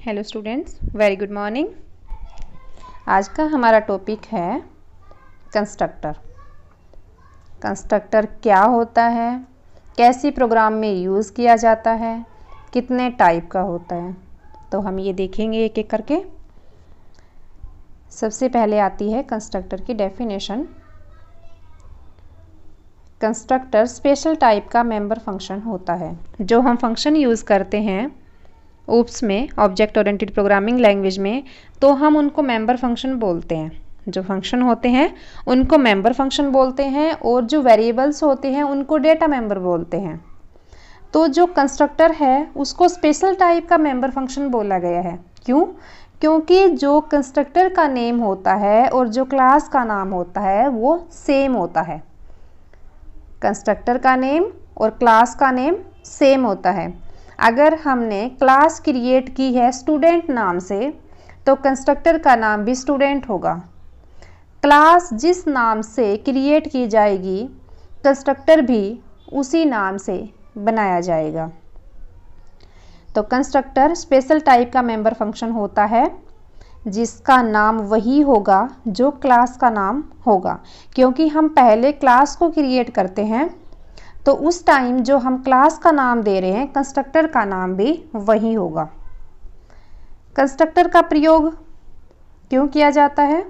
Hello students, very good morning. आज का हमारा टॉपिक है कंस्ट्रक्टर। कंस्ट्रक्टर क्या होता है, कैसी प्रोग्राम में यूज़ किया जाता है, कितने टाइप का होता है, तो हम ये देखेंगे एक एक करके। सबसे पहले आती है कंस्ट्रक्टर की डेफिनेशन। कंस्ट्रक्टर स्पेशल टाइप का मेंबर फंक्शन होता है। जो हम फंक्शन यूज़ करते हैं ओप्स में, ऑब्जेक्ट ओरिएंटेड प्रोग्रामिंग लैंग्वेज में, तो हम उनको मेंबर फंक्शन बोलते हैं। जो फंक्शन होते हैं उनको मेंबर फंक्शन बोलते हैं और जो वेरिएबल्स होते हैं उनको डेटा मेंबर बोलते हैं। तो जो कंस्ट्रक्टर है उसको स्पेशल टाइप का मेंबर फंक्शन बोला गया है। क्यों? क्योंकि जो कंस्ट्रक्टर का नेम होता है और जो क्लास का नाम होता है वो सेम होता है। कंस्ट्रक्टर का नेम और क्लास का नेम सेम होता है। अगर हमने क्लास क्रिएट की है स्टूडेंट नाम से तो कंस्ट्रक्टर का नाम भी स्टूडेंट होगा। क्लास जिस नाम से क्रिएट की जाएगी कंस्ट्रक्टर भी उसी नाम से बनाया जाएगा। तो कंस्ट्रक्टर स्पेशल टाइप का मेंबर फंक्शन होता है जिसका नाम वही होगा जो क्लास का नाम होगा। क्योंकि हम पहले क्लास को क्रिएट करते हैं तो उस टाइम जो हम क्लास का नाम दे रहे हैं कंस्ट्रक्टर का नाम भी वही होगा। कंस्ट्रक्टर का प्रयोग क्यों किया जाता है?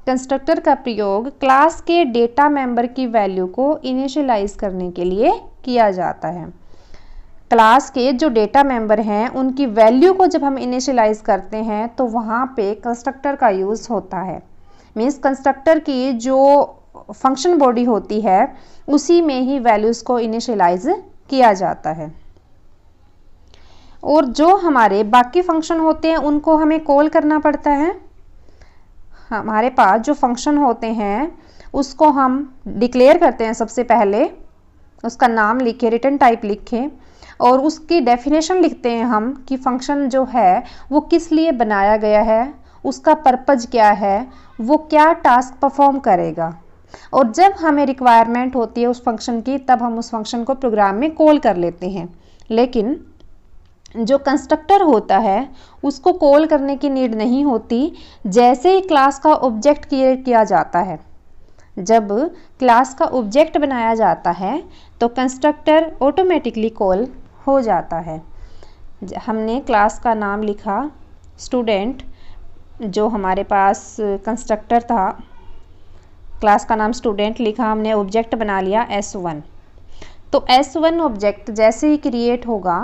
कंस्ट्रक्टर का प्रयोग क्लास के डेटा मेंबर की वैल्यू को इनिशियलाइज करने के लिए किया जाता है। क्लास के जो डेटा मेंबर हैं उनकी वैल्यू को जब हम इनिशियलाइज करते हैं तो वहाँ पे कंस्ट्रक्टर का यूज़ होता है। मीन्स कंस्ट्रक्टर की जो फंक्शन बॉडी होती है उसी में ही वैल्यूज़ को इनिशियलाइज किया जाता है। और जो हमारे बाकी फंक्शन होते हैं उनको हमें कॉल करना पड़ता है। हमारे पास जो फंक्शन होते हैं उसको हम डिक्लेयर करते हैं। सबसे पहले उसका नाम लिखे, रिटर्न टाइप लिखें और उसकी डेफिनेशन लिखते हैं हम कि फंक्शन जो है वो किस लिए बनाया गया है, उसका पर्पज क्या है, वो क्या टास्क परफॉर्म करेगा। और जब हमें रिक्वायरमेंट होती है उस फंक्शन की तब हम उस फंक्शन को प्रोग्राम में कॉल कर लेते हैं। लेकिन जो कंस्ट्रक्टर होता है उसको कॉल करने की नीड नहीं होती। जैसे ही क्लास का ऑब्जेक्ट क्रिएट किया जाता है, जब क्लास का ऑब्जेक्ट बनाया जाता है तो कंस्ट्रक्टर ऑटोमेटिकली कॉल हो जाता है। हमने क्लास का नाम लिखा स्टूडेंट, जो हमारे पास कंस्ट्रक्टर था, क्लास का नाम स्टूडेंट लिखा, हमने ऑब्जेक्ट बना लिया S1। तो S1 ऑब्जेक्ट जैसे ही क्रिएट होगा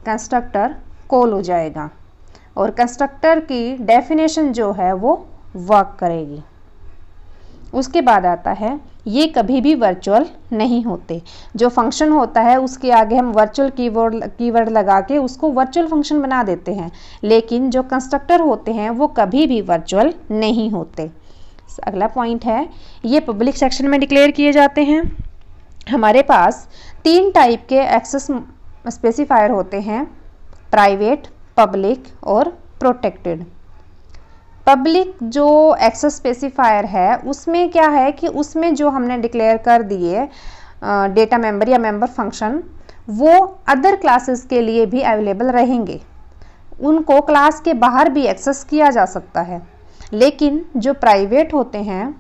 कंस्ट्रक्टर कॉल हो जाएगा और कंस्ट्रक्टर की डेफिनेशन जो है वो वर्क करेगी। उसके बाद आता है ये कभी भी वर्चुअल नहीं होते। जो फंक्शन होता है उसके आगे हम वर्चुअल कीवर्ड लगा के उसको वर्चुअल फंक्शन बना देते हैं, लेकिन जो कंस्ट्रक्टर होते हैं वो कभी भी वर्चुअल नहीं होते। अगला पॉइंट है ये पब्लिक सेक्शन में डिक्लेयर किए जाते हैं। हमारे पास 3 टाइप के एक्सेस स्पेसिफायर होते हैं, प्राइवेट, पब्लिक और प्रोटेक्टेड। पब्लिक जो एक्सेस स्पेसिफायर है उसमें क्या है कि उसमें जो हमने डिक्लेयर कर दिए डेटा मेंबर या मेंबर फंक्शन वो अदर क्लासेस के लिए भी अवेलेबल रहेंगे। उनको क्लास के बाहर भी एक्सेस किया जा सकता है। लेकिन जो प्राइवेट होते हैं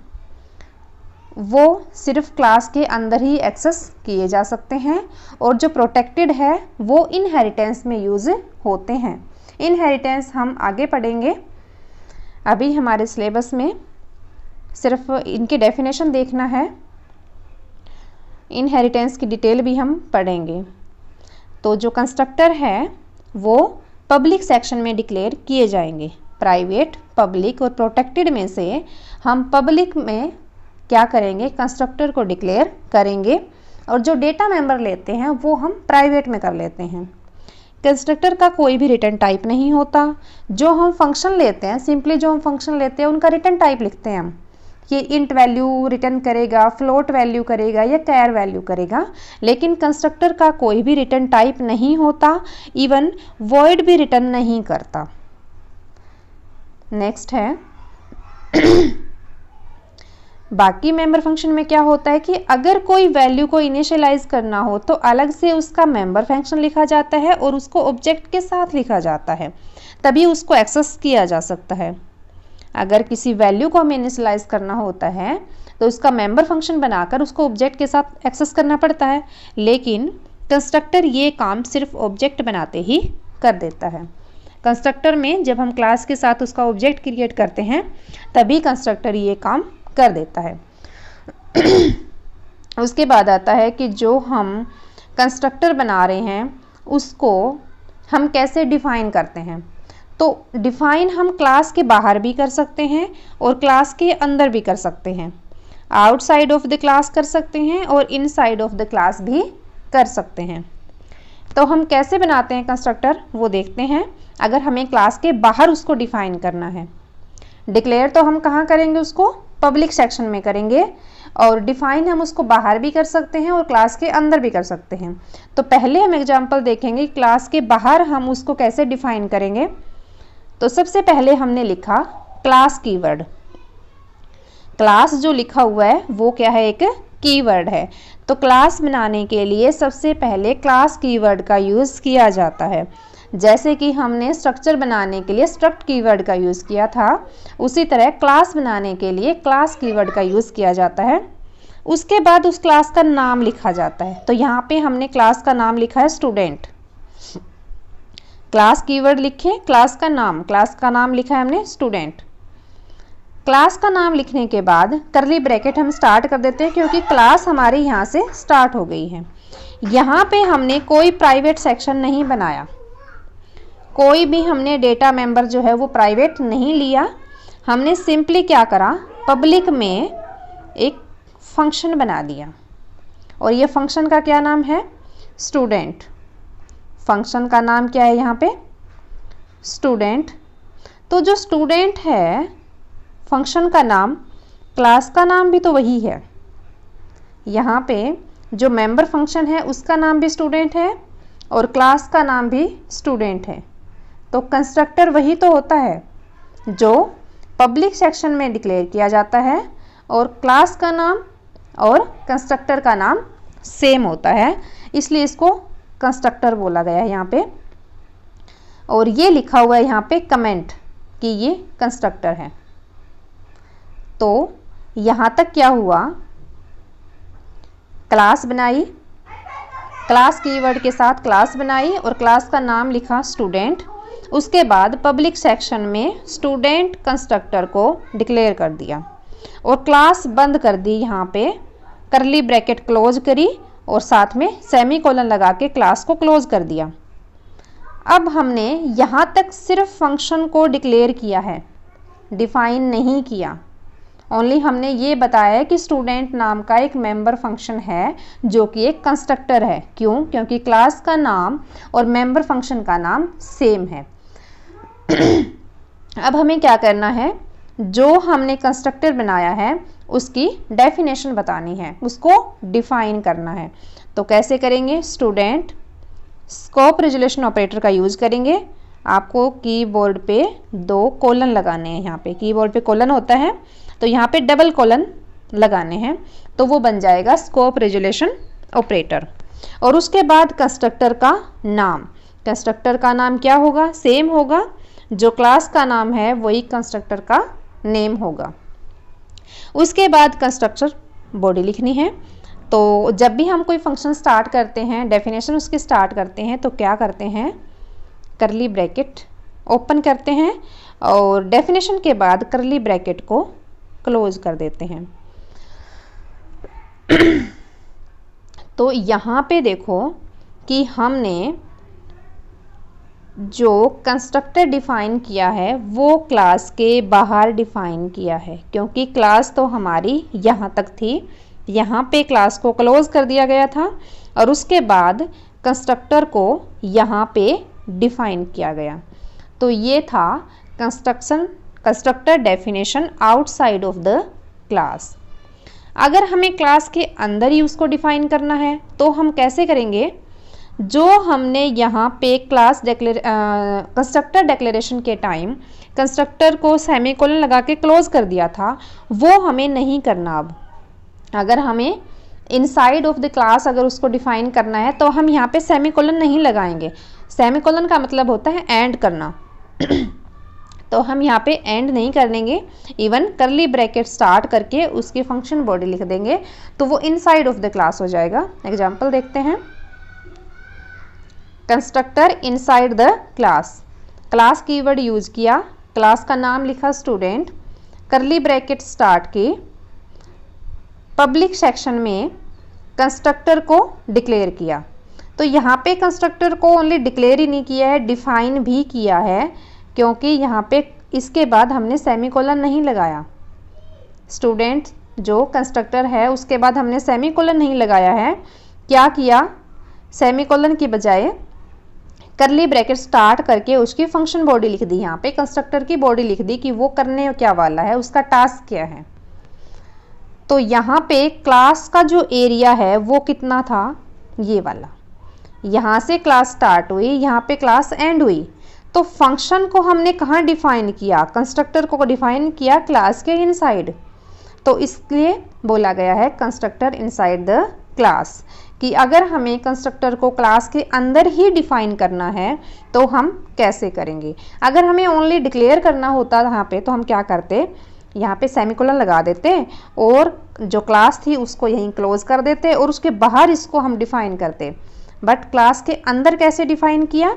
वो सिर्फ क्लास के अंदर ही एक्सेस किए जा सकते हैं और जो प्रोटेक्टेड है वो इनहेरिटेंस में यूज़ होते हैं। इनहेरिटेंस हम आगे पढ़ेंगे। अभी हमारे सिलेबस में सिर्फ इनकी डेफिनेशन देखना है, इनहेरिटेंस की डिटेल भी हम पढ़ेंगे। तो जो कंस्ट्रक्टर है वो पब्लिक सेक्शन में डिक्लेयर किए जाएंगे। प्राइवेट, पब्लिक और प्रोटेक्टेड में से हम पब्लिक में क्या करेंगे, कंस्ट्रक्टर को डिक्लेयर करेंगे और जो डेटा मेंबर लेते हैं वो हम प्राइवेट में कर लेते हैं। कंस्ट्रक्टर का कोई भी रिटर्न टाइप नहीं होता। जो हम फंक्शन लेते हैं, सिंपली जो हम फंक्शन लेते हैं उनका रिटर्न टाइप लिखते हैं हम कि इंट वैल्यू रिटर्न करेगा, फ्लोट वैल्यू करेगा या कैर वैल्यू करेगा। लेकिन कंस्ट्रक्टर का कोई भी रिटर्न टाइप नहीं होता, इवन वॉइड भी रिटर्न नहीं करता। नेक्स्ट है बाकी मेंबर फंक्शन में क्या होता है कि अगर कोई वैल्यू को इनिशियलाइज करना हो तो अलग से उसका मेंबर फंक्शन लिखा जाता है और उसको ऑब्जेक्ट के साथ लिखा जाता है। तभी उसको एक्सेस किया जा सकता है। अगर किसी वैल्यू को हमें इनिशियलाइज करना होता है तो उसका मेंबर फंक्शन बनाकर उसको ऑब्जेक्ट के साथ एक्सेस करना पड़ता है, लेकिन कंस्ट्रक्टर ये काम सिर्फ ऑब्जेक्ट बनाते ही कर देता है। कंस्ट्रक्टर में जब हम क्लास के साथ उसका ऑब्जेक्ट क्रिएट करते हैं तभी कंस्ट्रक्टर ये काम कर देता है। उसके बाद आता है कि जो हम कंस्ट्रक्टर बना रहे हैं उसको हम कैसे डिफाइन करते हैं। तो डिफाइन हम क्लास के बाहर भी कर सकते हैं और क्लास के अंदर भी कर सकते हैं। आउटसाइड ऑफ द क्लास कर सकते हैं और इनसाइड ऑफ द क्लास भी कर सकते हैं। तो हम कैसे बनाते हैं कंस्ट्रक्टर वो देखते हैं। अगर हमें क्लास के बाहर उसको डिफाइन करना है, डिक्लेयर तो हम कहाँ करेंगे, उसको पब्लिक सेक्शन में करेंगे, और डिफाइन हम उसको बाहर भी कर सकते हैं और क्लास के अंदर भी कर सकते हैं। तो पहले हम एग्जांपल देखेंगे क्लास के बाहर हम उसको कैसे डिफाइन करेंगे। तो सबसे पहले हमने लिखा क्लास कीवर्ड। क्लास जो लिखा हुआ है वो क्या है, एक कीवर्ड है। तो क्लास बनाने के लिए सबसे पहले क्लास कीवर्ड का यूज़ किया जाता है। जैसे कि हमने स्ट्रक्चर बनाने के लिए स्ट्रक्ट कीवर्ड का यूज़ किया था, उसी तरह क्लास बनाने के लिए क्लास कीवर्ड का यूज़ किया जाता है। उसके बाद उस क्लास का नाम लिखा जाता है। तो यहाँ पे हमने क्लास का नाम लिखा है स्टूडेंट। क्लास कीवर्ड लिखे, क्लास का नाम लिखा है हमने स्टूडेंट। क्लास का नाम लिखने के बाद करली ब्रैकेट हम स्टार्ट कर देते हैं क्योंकि क्लास हमारी यहाँ से स्टार्ट हो गई है। यहाँ पे हमने कोई प्राइवेट सेक्शन नहीं बनाया, कोई भी हमने डेटा मेंबर जो है वो प्राइवेट नहीं लिया। हमने सिंपली क्या करा, पब्लिक में एक फंक्शन बना दिया और ये फंक्शन का क्या नाम है, स्टूडेंट। फंक्शन का नाम क्या है यहाँ पे, स्टूडेंट। तो जो स्टूडेंट है फंक्शन का नाम, क्लास का नाम भी तो वही है। यहाँ पे जो मेंबर फंक्शन है उसका नाम भी स्टूडेंट है और क्लास का नाम भी स्टूडेंट है। तो कंस्ट्रक्टर वही तो होता है जो पब्लिक सेक्शन में डिक्लेयर किया जाता है और क्लास का नाम और कंस्ट्रक्टर का नाम सेम होता है, इसलिए इसको कंस्ट्रक्टर बोला गया है यहाँ पे। और ये लिखा हुआ है यहाँ पे कमेंट कि ये कंस्ट्रक्टर है। तो यहाँ तक क्या हुआ, क्लास बनाई, क्लास कीवर्ड के साथ क्लास बनाई और क्लास का नाम लिखा स्टूडेंट। उसके बाद पब्लिक सेक्शन में स्टूडेंट कंस्ट्रक्टर को डिक्लेयर कर दिया और क्लास बंद कर दी, यहाँ पे करली ब्रैकेट क्लोज करी और साथ में सेमीकोलन लगा के क्लास को क्लोज कर दिया। अब हमने यहाँ तक सिर्फ फंक्शन को डिक्लेयर किया है, डिफाइन नहीं किया। ओनली हमने ये बताया है कि स्टूडेंट नाम का एक मेंबर फंक्शन है जो कि एक कंस्ट्रक्टर है। क्यों? क्योंकि क्लास का नाम और मेंबर फंक्शन का नाम सेम है। अब हमें क्या करना है, जो हमने कंस्ट्रक्टर बनाया है उसकी डेफिनेशन बतानी है, उसको डिफाइन करना है। तो कैसे करेंगे, स्टूडेंट स्कोप रेजोल्यूशन ऑपरेटर का यूज़ करेंगे। आपको कीबोर्ड पे 2 कोलन लगाने हैं, यहाँ पे कीबोर्ड पे कोलन होता है तो यहाँ पे डबल कोलन लगाने हैं, तो वो बन जाएगा स्कोप रेजोल्यूशन ऑपरेटर। और उसके बाद कंस्ट्रक्टर का नाम, कंस्ट्रक्टर का नाम क्या होगा, सेम होगा, जो क्लास का नाम है वही कंस्ट्रक्टर का नेम होगा। उसके बाद कंस्ट्रक्टर बॉडी लिखनी है। तो जब भी हम कोई फंक्शन स्टार्ट करते हैं, डेफिनेशन उसकी स्टार्ट करते हैं, तो क्या करते हैं, करली ब्रैकेट ओपन करते हैं और डेफिनेशन के बाद करली ब्रैकेट को क्लोज कर देते हैं। तो यहाँ पे देखो कि हमने जो कंस्ट्रक्टर डिफाइन किया है वो क्लास के बाहर डिफाइन किया है, क्योंकि क्लास तो हमारी यहाँ तक थी, यहाँ पे क्लास को क्लोज कर दिया गया था और उसके बाद कंस्ट्रक्टर को यहाँ पे डिफाइन किया गया। तो ये था constructor definition outside of the class. अगर हमें क्लास के अंदर ही उसको डिफाइन करना है तो हम कैसे करेंगे, जो हमने यहाँ पे क्लास कंस्ट्रक्टर डिक्लेरेशन के टाइम कंस्ट्रक्टर को सेमीकोलन लगा के क्लोज कर दिया था, वो हमें नहीं करना। अब अगर हमें इनसाइड ऑफ द क्लास अगर उसको डिफाइन करना है तो हम यहाँ पे सेमीकोलन नहीं लगाएंगे। सेमीकोलन का मतलब होता है एंड करना, तो हम यहाँ पे एंड नहीं कर लेंगे, इवन करली ब्रैकेट स्टार्ट करके उसकी फंक्शन बॉडी लिख देंगे तो वो इनसाइड ऑफ द क्लास हो जाएगा। एग्जाम्पल देखते हैं। Constructor inside the class, class keyword use किया, क्लास का नाम लिखा स्टूडेंट, करली ब्रैकेट स्टार्ट की, पब्लिक सेक्शन में कंस्ट्रक्टर को डिक्लेयर किया। तो यहाँ पे कंस्ट्रक्टर को ओनली डिक्लेयर ही नहीं किया है, डिफाइन भी किया है, क्योंकि यहाँ पे इसके बाद हमने सेमीकोलन नहीं लगाया। स्टूडेंट जो कंस्ट्रक्टर है उसके बाद हमने सेमीकोलन नहीं लगाया है। क्या किया, सेमीकोलन की बजाय करली ब्रैकेट स्टार्ट करके उसकी फंक्शन बॉडी लिख दी। यहाँ पे कंस्ट्रक्टर की बॉडी लिख दी कि वो करने क्या वाला है, उसका टास्क क्या है। तो यहाँ पे क्लास का जो एरिया है वो कितना था, ये वाला। यहाँ से क्लास स्टार्ट हुई, यहाँ पे क्लास एंड हुई। तो फंक्शन को हमने कहाँ डिफाइन किया, कंस्ट्रक्टर को डिफाइन किया क्लास के इनसाइड। तो इसलिए बोला गया है कंस्ट्रक्टर इनसाइड द क्लास, कि अगर हमें कंस्ट्रक्टर को क्लास के अंदर ही डिफाइन करना है तो हम कैसे करेंगे। अगर हमें ओनली डिक्लेयर करना होता यहाँ पे तो हम क्या करते, यहाँ पे सेमीकोलन लगा देते और जो क्लास थी उसको यहीं क्लोज कर देते और उसके बाहर इसको हम डिफाइन करते। बट क्लास के अंदर कैसे डिफाइन किया,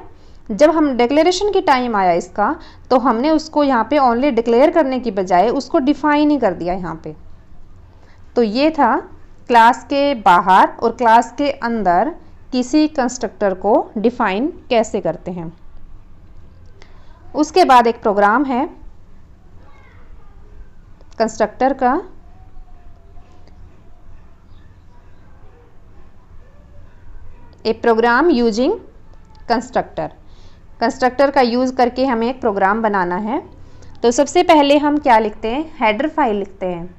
जब हम डिक्लेरेशन की टाइम आया इसका तो हमने उसको यहाँ पे ओनली डिक्लेयर करने की बजाय उसको डिफाइन ही कर दिया यहाँ पे। तो ये था क्लास के बाहर और क्लास के अंदर किसी कंस्ट्रक्टर को डिफाइन कैसे करते हैं। उसके बाद एक प्रोग्राम है कंस्ट्रक्टर का, ए प्रोग्राम यूजिंग कंस्ट्रक्टर। कंस्ट्रक्टर का यूज़ करके हमें एक प्रोग्राम बनाना है। तो सबसे पहले हम क्या लिखते हैं, हेडर फाइल लिखते हैं,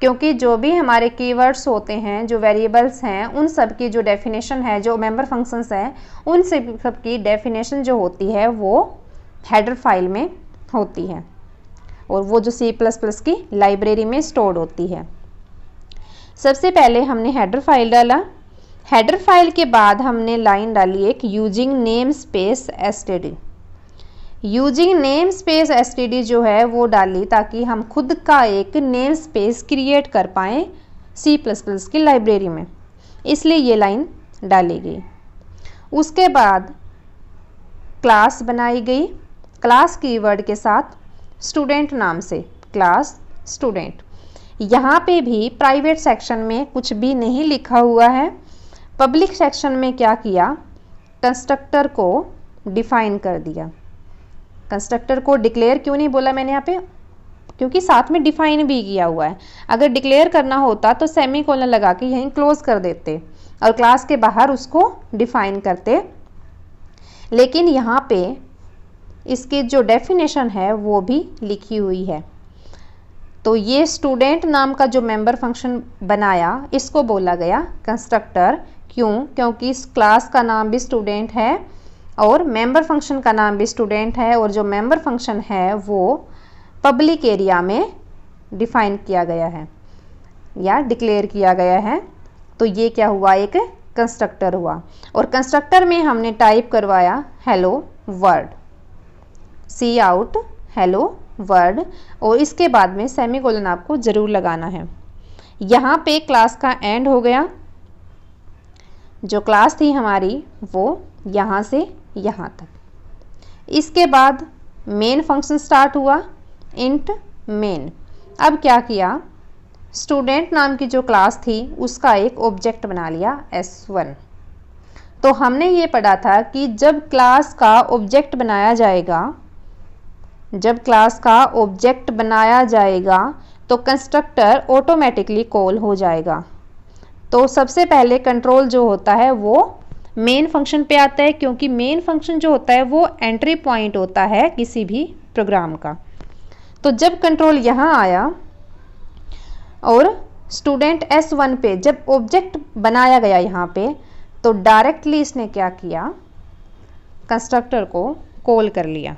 क्योंकि जो भी हमारे कीवर्ड्स होते हैं, जो वेरिएबल्स हैं, उन सब की जो डेफिनेशन है, जो मेंबर फंक्शंस हैं, उन सब की डेफिनेशन जो होती है वो हेडर फाइल में होती है और वो जो C++ की लाइब्रेरी में स्टोर्ड होती है। सबसे पहले हमने हेडर फाइल डाला। हेडर फाइल के बाद हमने लाइन डाली एक using name space STD. Using name space STD जो है वो डाली ताकि हम खुद का एक नेम स्पेस क्रिएट कर पाएँ C++ की लाइब्रेरी में, इसलिए ये लाइन डाली गई। उसके बाद क्लास बनाई गई, क्लास कीवर्ड के साथ स्टूडेंट नाम से क्लास स्टूडेंट। यहाँ पे भी प्राइवेट सेक्शन में कुछ भी नहीं लिखा हुआ है। पब्लिक सेक्शन में क्या किया, कंस्ट्रक्टर को डिफाइन कर दिया। कंस्ट्रक्टर को डिक्लेयर क्यों नहीं बोला मैंने यहाँ पे, क्योंकि साथ में डिफाइन भी किया हुआ है। अगर डिक्लेयर करना होता तो सेमीकोलन लगा के यहीं क्लोज कर देते और क्लास के बाहर उसको डिफाइन करते, लेकिन यहाँ पे इसकी जो डेफिनेशन है वो भी लिखी हुई है। तो ये स्टूडेंट नाम का जो मेंबर फंक्शन बनाया इसको बोला गया कंस्ट्रक्टर। क्यों, क्योंकि इस क्लास का नाम भी स्टूडेंट है और मेंबर फंक्शन का नाम भी स्टूडेंट है और जो मेंबर फंक्शन है वो पब्लिक एरिया में डिफाइन किया गया है या डिक्लेयर किया गया है। तो ये क्या हुआ, एक कंस्ट्रक्टर हुआ। और कंस्ट्रक्टर में हमने टाइप करवाया हेलो वर्ड, सी आउट हेलो वर्ड, और इसके बाद में सेमीकोलन आपको ज़रूर लगाना है। यहाँ पे क्लास का एंड हो गया। जो क्लास थी हमारी वो यहाँ से यहाँ तक। इसके बाद मेन फंक्शन स्टार्ट हुआ, इंट मेन। अब क्या किया, स्टूडेंट नाम की जो क्लास थी उसका एक ऑब्जेक्ट बना लिया S1। तो हमने ये पढ़ा था कि जब क्लास का ऑब्जेक्ट बनाया जाएगा, जब क्लास का ऑब्जेक्ट बनाया जाएगा तो कंस्ट्रक्टर ऑटोमेटिकली कॉल हो जाएगा। तो सबसे पहले कंट्रोल जो होता है वो मेन फंक्शन पे आता है, क्योंकि मेन फंक्शन जो होता है वो एंट्री पॉइंट होता है किसी भी प्रोग्राम का। तो जब कंट्रोल यहाँ आया और स्टूडेंट S1 पे जब ऑब्जेक्ट बनाया गया यहाँ पे, तो डायरेक्टली इसने क्या किया, कंस्ट्रक्टर को कॉल कर लिया।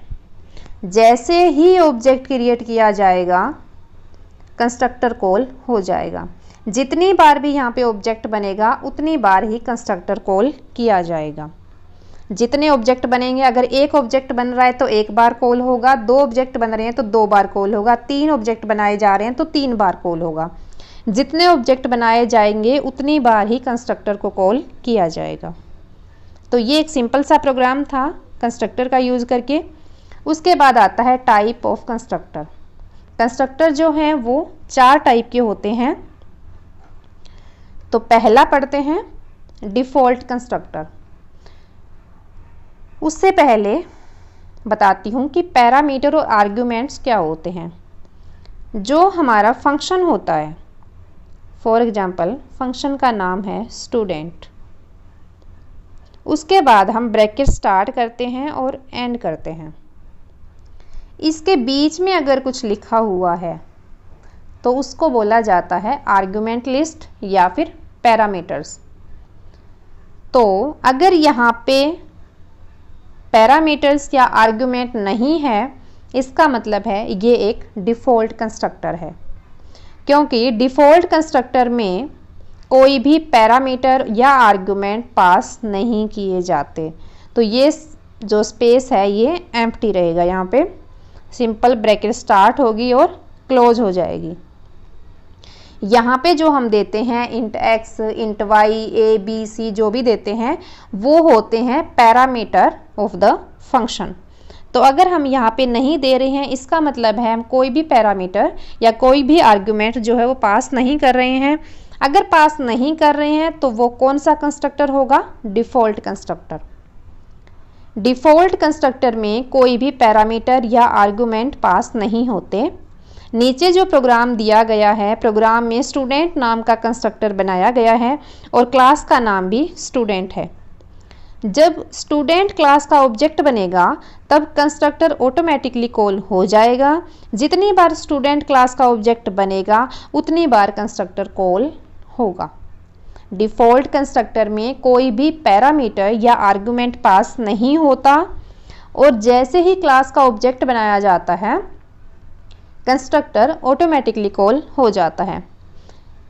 जैसे ही ऑब्जेक्ट क्रिएट किया जाएगा कंस्ट्रक्टर कॉल हो जाएगा। जितनी बार भी यहाँ पे ऑब्जेक्ट बनेगा उतनी बार ही कंस्ट्रक्टर कॉल किया जाएगा। जितने ऑब्जेक्ट बनेंगे, अगर एक ऑब्जेक्ट बन रहा है तो एक बार कॉल होगा, 2 ऑब्जेक्ट बन रहे हैं तो 2 बार कॉल होगा, 3 ऑब्जेक्ट बनाए जा रहे हैं तो 3 बार कॉल होगा। जितने ऑब्जेक्ट बनाए जाएंगे उतनी बार ही कंस्ट्रक्टर को कॉल किया जाएगा। तो ये एक सिंपल सा प्रोग्राम था कंस्ट्रक्टर का यूज़ करके। उसके बाद आता है टाइप ऑफ कंस्ट्रक्टर। कंस्ट्रक्टर जो हैं वो 4 टाइप के होते हैं। तो पहला पढ़ते हैं डिफ़ॉल्ट कंस्ट्रक्टर। उससे पहले बताती हूँ कि पैरामीटर और आर्ग्यूमेंट्स क्या होते हैं। जो हमारा फंक्शन होता है, फॉर एग्जांपल फंक्शन का नाम है स्टूडेंट, उसके बाद हम ब्रैकेट स्टार्ट करते हैं और एंड करते हैं। इसके बीच में अगर कुछ लिखा हुआ है तो उसको बोला जाता है आर्ग्यूमेंट लिस्ट या फिर पैरामीटर्स। तो अगर यहाँ पे पैरामीटर्स या आर्ग्यूमेंट नहीं है, इसका मतलब है ये एक डिफ़ॉल्ट कंस्ट्रक्टर है, क्योंकि डिफ़ॉल्ट कंस्ट्रक्टर में कोई भी पैरामीटर या आर्ग्यूमेंट पास नहीं किए जाते। तो ये जो स्पेस है ये एम्प्टी रहेगा, यहाँ पे सिंपल ब्रैकेट स्टार्ट होगी और क्लोज हो जाएगी। यहाँ पे जो हम देते हैं int x, int y, a, b, c जो भी देते हैं वो होते हैं पैरामीटर ऑफ द फंक्शन। तो अगर हम यहाँ पे नहीं दे रहे हैं, इसका मतलब है हम कोई भी पैरामीटर या कोई भी आर्ग्यूमेंट जो है वो पास नहीं कर रहे हैं। अगर पास नहीं कर रहे हैं तो वो कौन सा कंस्ट्रक्टर होगा? Default constructor. डिफ़ॉल्ट कंस्ट्रक्टर में कोई भी पैरामीटर या आर्गुमेंट पास नहीं होते। नीचे जो प्रोग्राम दिया गया है, प्रोग्राम में स्टूडेंट नाम का कंस्ट्रक्टर बनाया गया है और क्लास का नाम भी स्टूडेंट है। जब स्टूडेंट क्लास का ऑब्जेक्ट बनेगा तब कंस्ट्रक्टर ऑटोमेटिकली कॉल हो जाएगा। जितनी बार स्टूडेंट क्लास का ऑब्जेक्ट बनेगा उतनी बार कंस्ट्रक्टर कॉल होगा। डिफ़ॉल्ट कंस्ट्रक्टर में कोई भी पैरामीटर या आर्गुमेंट पास नहीं होता और जैसे ही क्लास का ऑब्जेक्ट बनाया जाता है कंस्ट्रक्टर ऑटोमेटिकली कॉल हो जाता है।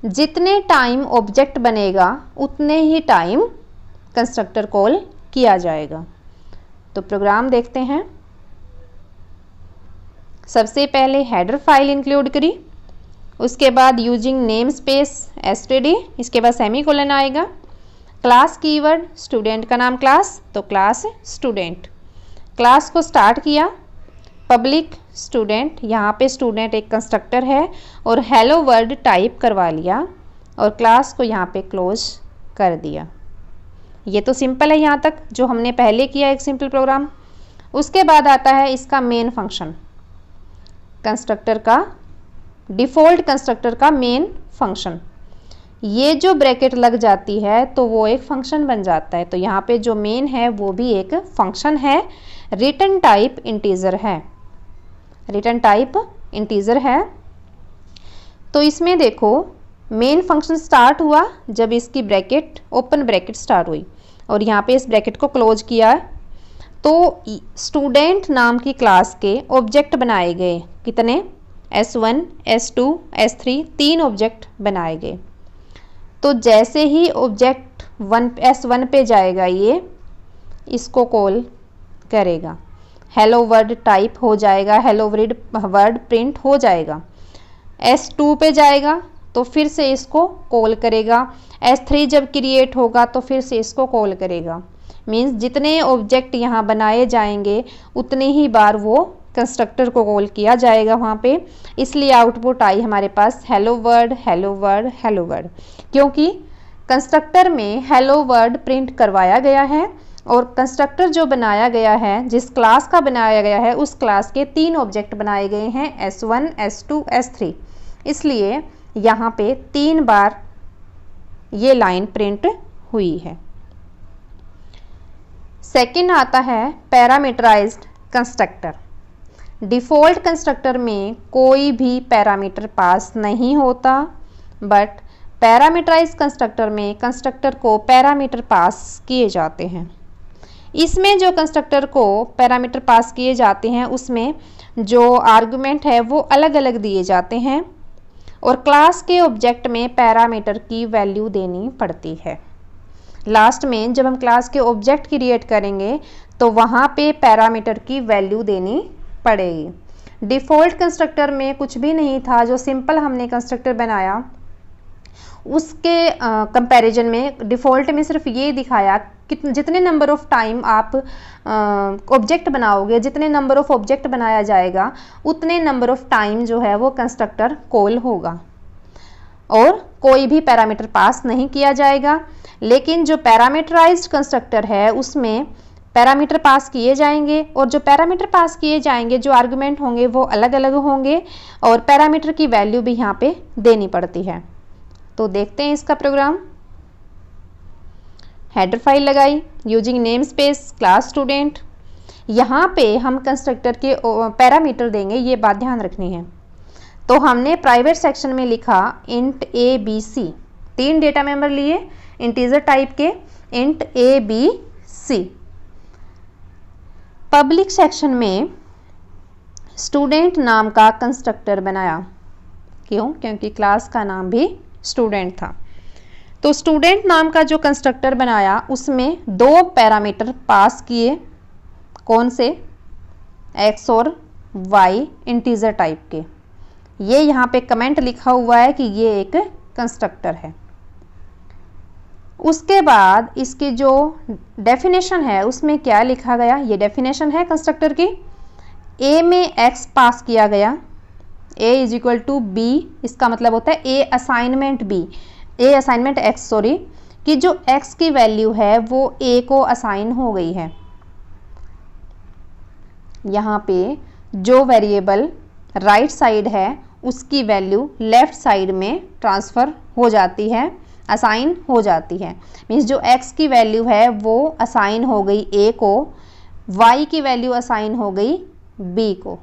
जितने टाइम ऑब्जेक्ट बनेगा उतने ही टाइम कंस्ट्रक्टर कॉल किया जाएगा। तो प्रोग्राम देखते हैं। सबसे पहले हेडर फाइल इंक्लूड करी, उसके बाद यूजिंग नेम स्पेस एसटीडी, इसके बाद सेमीकोलन आएगा। क्लास कीवर्ड, स्टूडेंट का नाम क्लास तो क्लास स्टूडेंट। क्लास को स्टार्ट किया, पब्लिक स्टूडेंट, यहाँ पे स्टूडेंट एक कंस्ट्रक्टर है और हेलो वर्ड टाइप करवा लिया और क्लास को यहाँ पे क्लोज कर दिया। ये तो सिंपल है यहाँ तक जो हमने पहले किया एक सिंपल प्रोग्राम। उसके बाद आता है इसका मेन फंक्शन, कंस्ट्रक्टर का, डिफ़ॉल्ट कंस्ट्रक्टर का मेन फंक्शन। ये जो ब्रैकेट लग जाती है तो वो एक फंक्शन बन जाता है। तो यहाँ पे जो मेन है वो भी एक फंक्शन है। रिटर्न टाइप इंटीजर है, रिटर्न टाइप इंटीजर है। तो इसमें देखो मेन फंक्शन स्टार्ट हुआ जब इसकी ब्रैकेट ओपन ब्रैकेट स्टार्ट हुई और यहाँ पे इस ब्रैकेट को क्लोज किया तो स्टूडेंट नाम की क्लास के ऑब्जेक्ट बनाए गए। कितने? S1, S2, S3 तीन ऑब्जेक्ट बनाए गए। तो जैसे ही ऑब्जेक्ट S1 पे जाएगा ये इसको कॉल करेगा, हेलो वर्ड टाइप हो जाएगा, हेलो वर्ड प्रिंट हो जाएगा। S2 पे जाएगा तो फिर से इसको कॉल करेगा। S3 जब क्रिएट होगा तो फिर से इसको कॉल करेगा। मीन्स जितने ऑब्जेक्ट यहाँ बनाए जाएंगे उतने ही बार वो कंस्ट्रक्टर को कॉल किया जाएगा वहाँ पे। इसलिए आउटपुट आई हमारे पास hello world, hello world, hello world, क्योंकि कंस्ट्रक्टर में हेलो वर्ड प्रिंट करवाया गया है और कंस्ट्रक्टर जो बनाया गया है, जिस क्लास का बनाया गया है, उस क्लास के तीन ऑब्जेक्ट बनाए गए हैं S1, S2, S3। इसलिए यहाँ पे 3 बार ये लाइन प्रिंट हुई है। सेकंड आता है पैरामीटराइज्ड कंस्ट्रक्टर। डिफ़ॉल्ट कंस्ट्रक्टर में कोई भी पैरामीटर पास नहीं होता, बट पैरामीटराइज्ड कंस्ट्रक्टर में कंस्ट्रक्टर को पैरामीटर पास किए जाते हैं। इसमें जो कंस्ट्रक्टर को पैरामीटर पास किए जाते हैं उसमें जो आर्गुमेंट है वो अलग अलग दिए जाते हैं और क्लास के ऑब्जेक्ट में पैरामीटर की वैल्यू देनी पड़ती है। लास्ट में जब हम क्लास के ऑब्जेक्ट क्रिएट करेंगे तो वहाँ पे पैरामीटर की वैल्यू देनी पड़ेगी। डिफ़ॉल्ट कंस्ट्रक्टर में कुछ भी नहीं था, जो सिंपल हमने कंस्ट्रक्टर बनाया उसके कंपैरिजन में डिफ़ॉल्ट में सिर्फ ये दिखाया कि जितने नंबर ऑफ टाइम आप ऑब्जेक्ट बनाओगे, जितने नंबर ऑफ ऑब्जेक्ट बनाया जाएगा उतने नंबर ऑफ टाइम जो है वो कंस्ट्रक्टर कॉल होगा और कोई भी पैरामीटर पास नहीं किया जाएगा। लेकिन जो पैरामीटराइज्ड कंस्ट्रक्टर है उसमें पैरामीटर पास किए जाएंगे और जो पैरामीटर पास किए जाएंगे, जो आर्गुमेंट होंगे वो अलग अलग होंगे और पैरामीटर की वैल्यू भी यहाँ पे देनी पड़ती है। तो देखते हैं इसका प्रोग्राम। हेडर फाइल लगाई using name space class student. यहाँ पे हम कंस्ट्रक्टर के पैरामीटर देंगे, ये बात ध्यान रखनी है। तो हमने प्राइवेट सेक्शन में लिखा int A B C, 3 data member लिए इंटीजर टाइप के, int A B C. Public section में स्टूडेंट नाम का कंस्ट्रक्टर बनाया। क्यों? क्योंकि क्लास का नाम भी स्टूडेंट था। तो स्टूडेंट नाम का जो कंस्ट्रक्टर बनाया उसमें 2 पैरामीटर पास किए। कौन से? एक्स और वाई इंटीजर टाइप के। ये यहाँ पे कमेंट लिखा हुआ है कि ये एक कंस्ट्रक्टर है। उसके बाद इसकी जो डेफिनेशन है उसमें क्या लिखा गया? ये डेफिनेशन है कंस्ट्रक्टर की। ए में एक्स पास किया गया, a is equal to B, इसका मतलब होता है A assignment B, A assignment X, sorry, कि जो x की वैल्यू है वो a को असाइन हो गई है। यहाँ पे जो वेरिएबल राइट साइड है उसकी वैल्यू लेफ्ट साइड में ट्रांसफ़र हो जाती है, असाइन हो जाती है। मीन्स जो x की वैल्यू है वो असाइन हो गई a को, y की वैल्यू असाइन हो गई b को।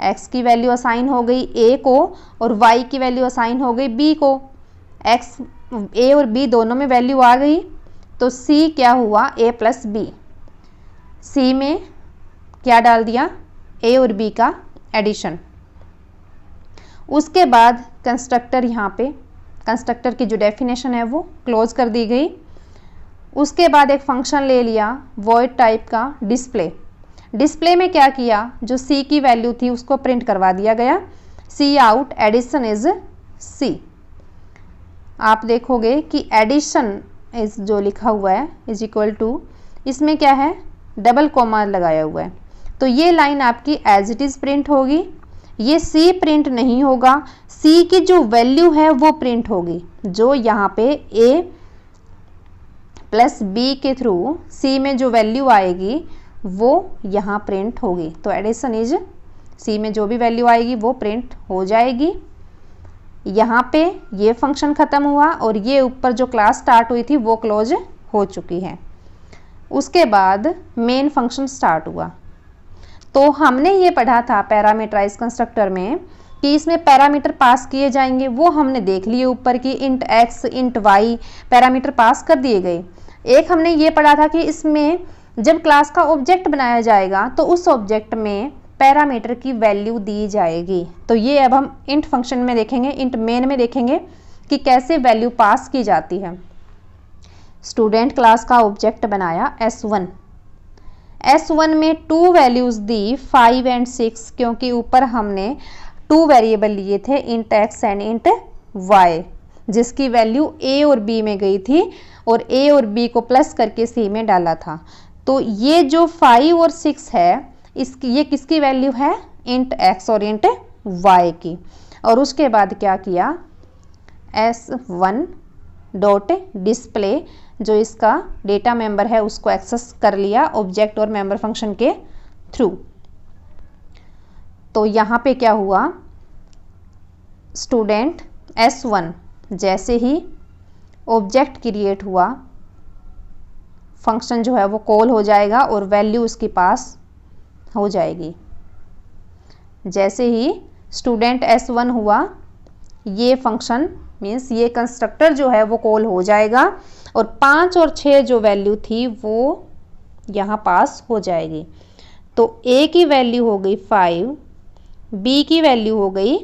x की वैल्यू असाइन हो गई a को और y की वैल्यू असाइन हो गई b को। x a और b दोनों में वैल्यू आ गई तो c क्या हुआ? a plus B. c में क्या डाल दिया? a और b का एडिशन। उसके बाद कंस्ट्रक्टर, यहाँ पे कंस्ट्रक्टर की जो डेफिनेशन है वो क्लोज कर दी गई। उसके बाद एक फंक्शन ले लिया वॉइड टाइप का डिस्प्ले। डिस्प्ले में क्या किया? जो c की वैल्यू थी उसको प्रिंट करवा दिया गया। c out edition is c। आप देखोगे कि एडिशन इज जो लिखा हुआ है इज इक्वल टू, इसमें क्या है? डबल कॉमा लगाया हुआ है। तो ये लाइन आपकी एज इट इज़ प्रिंट होगी, ये c प्रिंट नहीं होगा। c की जो वैल्यू है वो प्रिंट होगी, जो यहाँ पे a प्लस b के थ्रू c में जो वैल्यू आएगी वो यहाँ प्रिंट होगी। तो एडिशन इज c में जो भी वैल्यू आएगी वो प्रिंट हो जाएगी। यहाँ पे ये फंक्शन ख़त्म हुआ और ये ऊपर जो क्लास स्टार्ट हुई थी वो क्लोज हो चुकी है। उसके बाद मेन फंक्शन स्टार्ट हुआ। तो हमने ये पढ़ा था पैरामीटराइज कंस्ट्रक्टर में कि इसमें पैरामीटर पास किए जाएंगे, वो हमने देख लिए ऊपर की int x int y parameter pass कर दिए गए। एक हमने ये पढ़ा था कि इसमें जब क्लास का ऑब्जेक्ट बनाया जाएगा तो उस ऑब्जेक्ट में पैरामीटर की वैल्यू दी जाएगी। तो ये अब हम इंट फंक्शन में देखेंगे, इंट मेन में देखेंगे कि कैसे वैल्यू पास की जाती है। स्टूडेंट क्लास का ऑब्जेक्ट बनाया s1। s1 में 2 वैल्यूज़ दी 5 एंड 6, क्योंकि ऊपर हमने 2 वेरिएबल लिए थे int x and int y, जिसकी वैल्यू a और b में गई थी और a और b को प्लस करके c में डाला था। तो ये जो 5 और 6 है इसकी, ये किसकी वैल्यू है? इंट x और इंट y की। और उसके बाद क्या किया? s1 डॉट डिस्प्ले, जो इसका डेटा मेंबर है उसको एक्सेस कर लिया ऑब्जेक्ट और मेंबर फंक्शन के थ्रू। तो यहाँ पे क्या हुआ? स्टूडेंट s1 जैसे ही ऑब्जेक्ट क्रिएट हुआ, फंक्शन जो है वो कॉल हो जाएगा और वैल्यू उसके पास हो जाएगी। जैसे ही स्टूडेंट s1 हुआ, ये फंक्शन मीन्स ये कंस्ट्रक्टर जो है वो कॉल हो जाएगा और 5 और 6 जो वैल्यू थी वो यहाँ पास हो जाएगी। तो a की वैल्यू हो गई 5, b की वैल्यू हो गई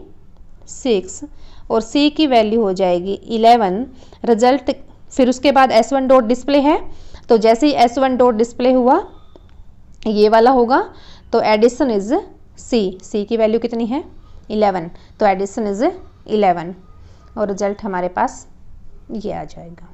6 और c की वैल्यू हो जाएगी 11। रिजल्ट फिर उसके बाद S1 डॉट डिस्प्ले है, तो जैसे ही S1 डॉट डिस्प्ले हुआ ये वाला होगा तो एडिशन इज सी की वैल्यू कितनी है 11, तो एडिशन इज 11 और रिजल्ट हमारे पास ये आ जाएगा।